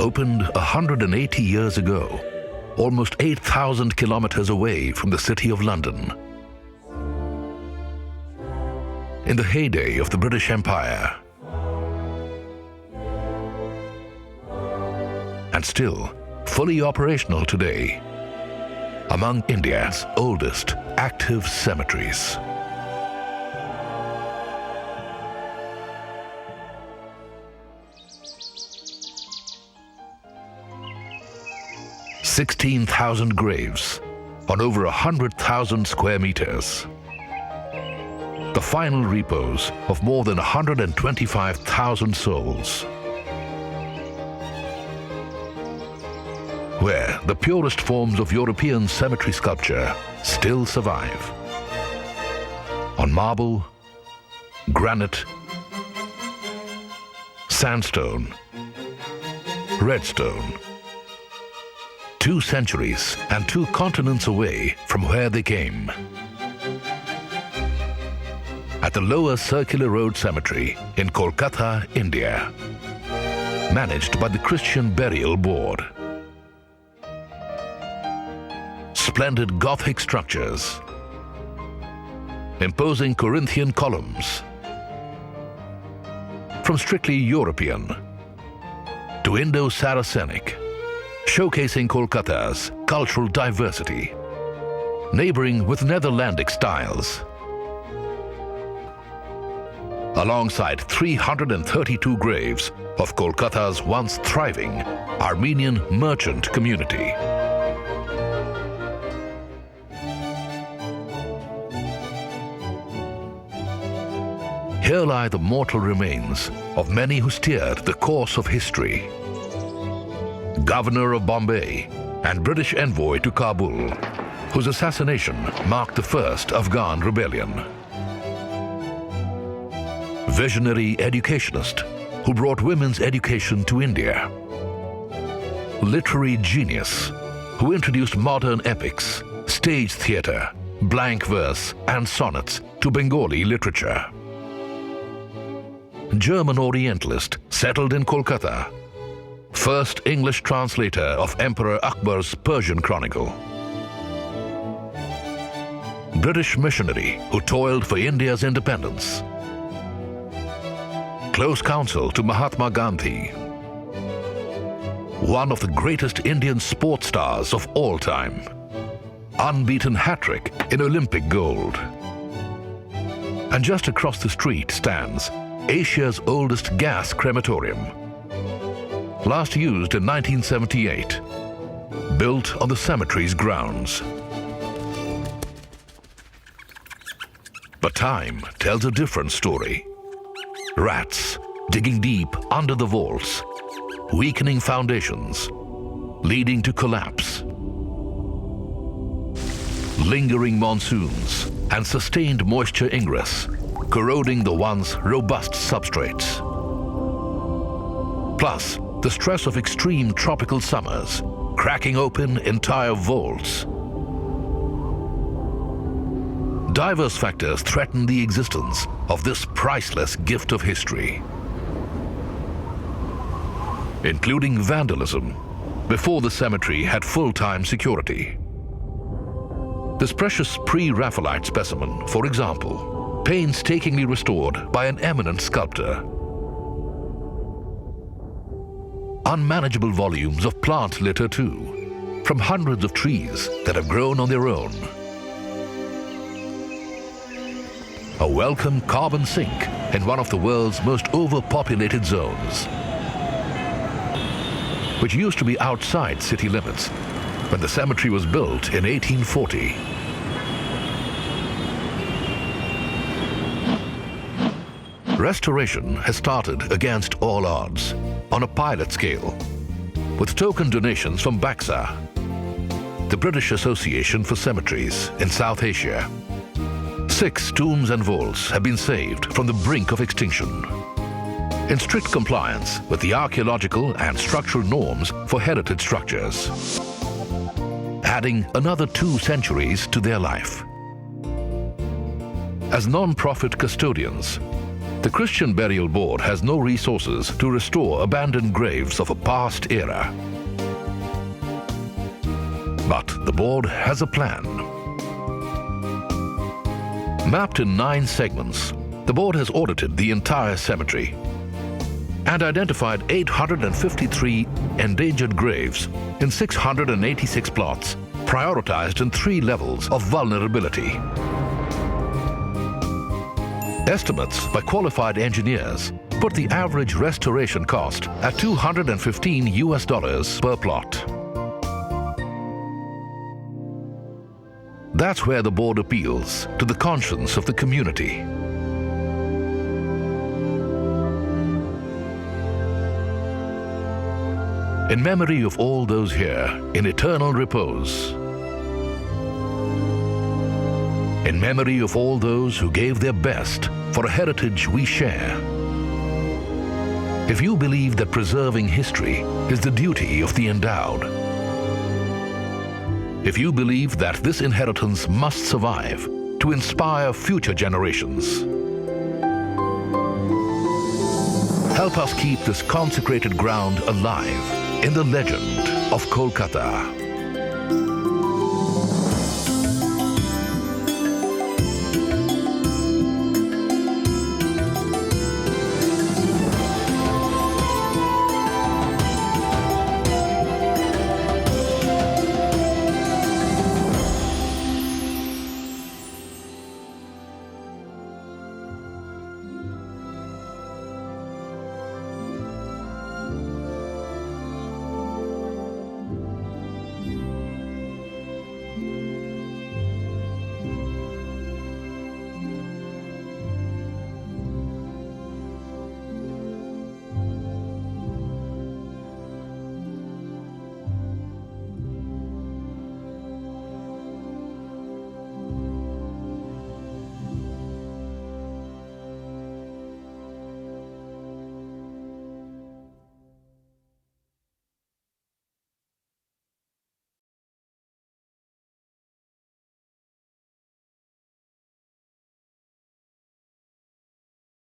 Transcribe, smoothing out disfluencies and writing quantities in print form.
opened 180 years ago, almost 8,000 kilometers away from the city of London. In the heyday of the British Empire, and still fully operational today, among India's oldest active cemeteries. "16,000 graves on over 100,000 square meters. The final repose of more than 125,000 souls, where the purest forms of European cemetery sculpture still survive. On marble, granite, sandstone, redstone. 2 centuries and 2 continents away from where they came. At the Lower Circular Road Cemetery in Kolkata, India, managed by the Christian Burial Board. Splendid Gothic structures, imposing Corinthian columns, from strictly European to Indo-Saracenic, showcasing Kolkata's cultural diversity, neighboring with Netherlandic styles. Alongside 332 graves of Kolkata's once thriving Armenian merchant community. Here lie the mortal remains of many who steered the course of history. Governor of Bombay and British envoy to Kabul, whose assassination marked the first Afghan rebellion. Visionary educationist who brought women's education to India. Literary genius who introduced modern epics, stage theatre, blank verse and sonnets to Bengali literature. German Orientalist settled in Kolkata. First English translator of Emperor Akbar's Persian Chronicle. British missionary who toiled for India's independence. Close counsel to Mahatma Gandhi. One of the greatest Indian sports stars of all time. Unbeaten hat-trick in Olympic gold. And just across the street stands Asia's oldest gas crematorium. Last used in 1978, built on the cemetery's grounds. But time tells a different story. Rats digging deep under the vaults, weakening foundations, leading to collapse. Lingering monsoons and sustained moisture ingress, corroding the once robust substrates. Plus, the stress of extreme tropical summers, cracking open entire vaults. Diverse factors threaten the existence of this priceless gift of history, including vandalism before the cemetery had full-time security. This precious pre-Raphaelite specimen, for example, painstakingly restored by an eminent sculptor. Unmanageable volumes of plant litter too, from hundreds of trees that have grown on their own. A welcome carbon sink in one of the world's most overpopulated zones, which used to be outside city limits when the cemetery was built in 1840. Restoration has started against all odds, on a pilot scale, with token donations from BAXA, the British Association for Cemeteries in South Asia. 6 tombs and vaults have been saved from the brink of extinction, in strict compliance with the archaeological and structural norms for heritage structures, adding another 2 centuries to their life. As non-profit custodians, The Christian Burial Board has no resources to restore abandoned graves of a past era. But the board has a plan. Mapped in 9 segments, the board has audited the entire cemetery and identified 853 endangered graves in 686 plots, prioritized in 3 levels of vulnerability. Estimates by qualified engineers put the average restoration cost at $215 per plot. That's where the board appeals to the conscience of the community. In memory of all those here in eternal repose. In memory of all those who gave their best for a heritage we share. If you believe that preserving history is the duty of the endowed, if you believe that this inheritance must survive to inspire future generations, help us keep this consecrated ground alive in the legend of Kolkata.